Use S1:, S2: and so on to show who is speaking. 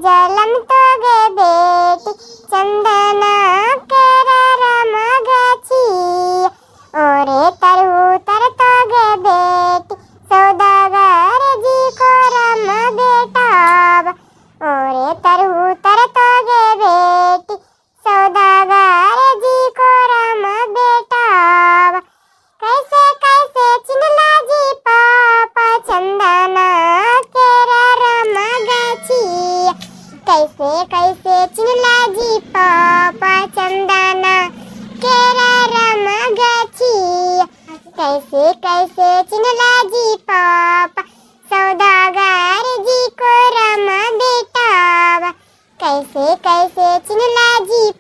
S1: जलम तो गे बेटी चंदना केरा रमगाची ओरे तर तो गे बेटी सौदागर जी को रम बेटाब ओरे तर तो गे बेटी सौदागर जी को रम बेटाब कैसे कैसे चिनला जी पापा चंदना केरा रमगाची कैसे कैसे चिनला जी पापा चंदना केरा रमगाची कैसे कैसे चिनला जी पापा सौदागर जी को रम बेटाब कैसे कैसे चिनला जी